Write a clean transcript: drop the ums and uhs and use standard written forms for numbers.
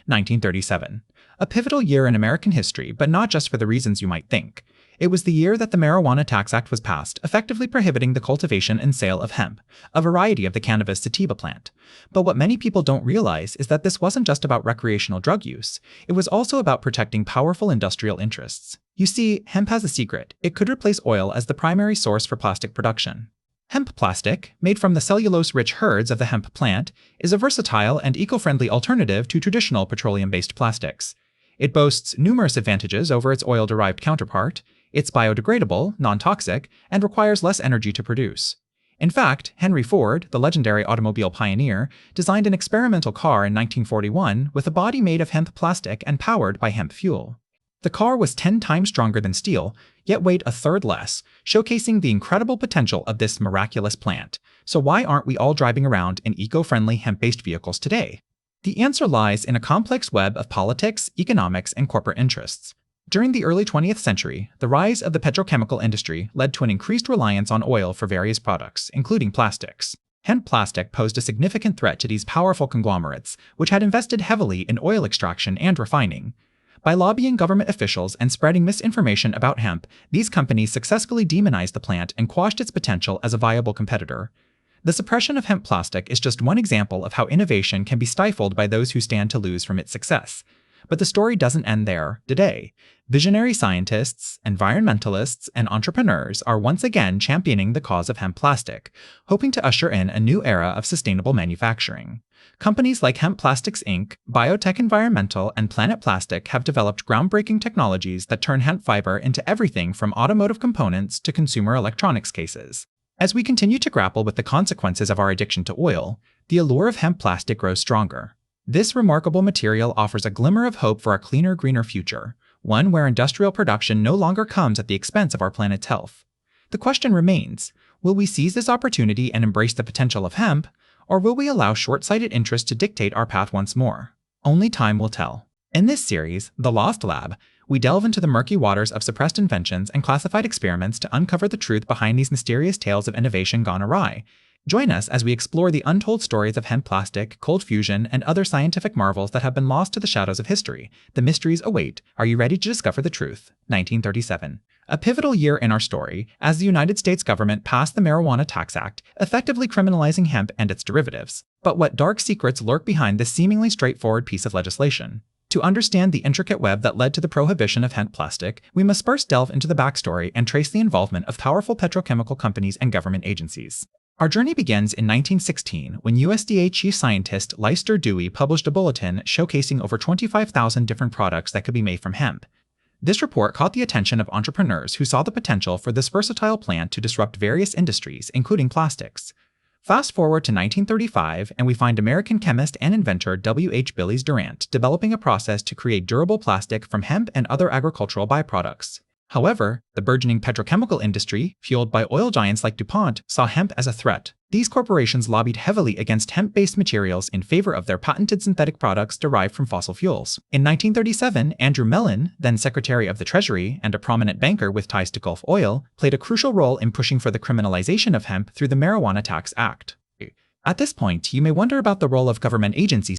1937. A pivotal year in American history, but not just for the reasons you might think. It was the year that the Marijuana Tax Act was passed, effectively prohibiting the cultivation and sale of hemp, a variety of the cannabis sativa plant. But what many people don't realize is that this wasn't just about recreational drug use. It was also about protecting powerful industrial interests. You see, hemp has a secret. It could replace oil as the primary source for plastic production. Hemp plastic, made from the cellulose-rich herds of the hemp plant, is a versatile and eco-friendly alternative to traditional petroleum-based plastics. It boasts numerous advantages over its oil-derived counterpart. It's biodegradable, non-toxic, and requires less energy to produce. In fact, Henry Ford, the legendary automobile pioneer, designed an experimental car in 1941 with a body made of hemp plastic and powered by hemp fuel. The car was 10 times stronger than steel, yet weighed a third less, showcasing the incredible potential of this miraculous plant. So why aren't we all driving around in eco-friendly hemp-based vehicles today? The answer lies in a complex web of politics, economics, and corporate interests. During the early 20th century, the rise of the petrochemical industry led to an increased reliance on oil for various products, including plastics. Hemp plastic posed a significant threat to these powerful conglomerates, which had invested heavily in oil extraction and refining. By lobbying government officials and spreading misinformation about hemp, these companies successfully demonized the plant and quashed its potential as a viable competitor. The suppression of hemp plastic is just one example of how innovation can be stifled by those who stand to lose from its success. But the story doesn't end there. Today, visionary scientists, environmentalists, and entrepreneurs are once again championing the cause of hemp plastic, hoping to usher in a new era of sustainable manufacturing. Companies like Hemp Plastics Inc., Biotech Environmental, and Planet Plastic have developed groundbreaking technologies that turn hemp fiber into everything from automotive components to consumer electronics cases. As we continue to grapple with the consequences of our addiction to oil, the allure of hemp plastic grows stronger. This remarkable material offers a glimmer of hope for a cleaner, greener future, one where industrial production no longer comes at the expense of our planet's health. The question remains, will we seize this opportunity and embrace the potential of hemp, or will we allow short-sighted interests to dictate our path once more? Only time will tell. In this series, The Lost Lab, we delve into the murky waters of suppressed inventions and classified experiments to uncover the truth behind these mysterious tales of innovation gone awry. Join us as we explore the untold stories of hemp plastic, cold fusion, and other scientific marvels that have been lost to the shadows of history. The mysteries await. Are you ready to discover the truth? 1937. A pivotal year in our story, as the United States government passed the Marijuana Tax Act, effectively criminalizing hemp and its derivatives. But what dark secrets lurk behind this seemingly straightforward piece of legislation? To understand the intricate web that led to the prohibition of hemp plastic, we must first delve into the backstory and trace the involvement of powerful petrochemical companies and government agencies. Our journey begins in 1916 when USDA Chief Scientist Leicester Dewey published a bulletin showcasing over 25,000 different products that could be made from hemp. This report caught the attention of entrepreneurs who saw the potential for this versatile plant to disrupt various industries, including plastics. Fast forward to 1935, and we find American chemist and inventor W.H. Billies Durant developing a process to create durable plastic from hemp and other agricultural byproducts. However, the burgeoning petrochemical industry, fueled by oil giants like DuPont, saw hemp as a threat. These corporations lobbied heavily against hemp-based materials in favor of their patented synthetic products derived from fossil fuels. In 1937, Andrew Mellon, then Secretary of the Treasury and a prominent banker with ties to Gulf Oil, played a crucial role in pushing for the criminalization of hemp through the Marijuana Tax Act. At this point, you may wonder about the role of government agencies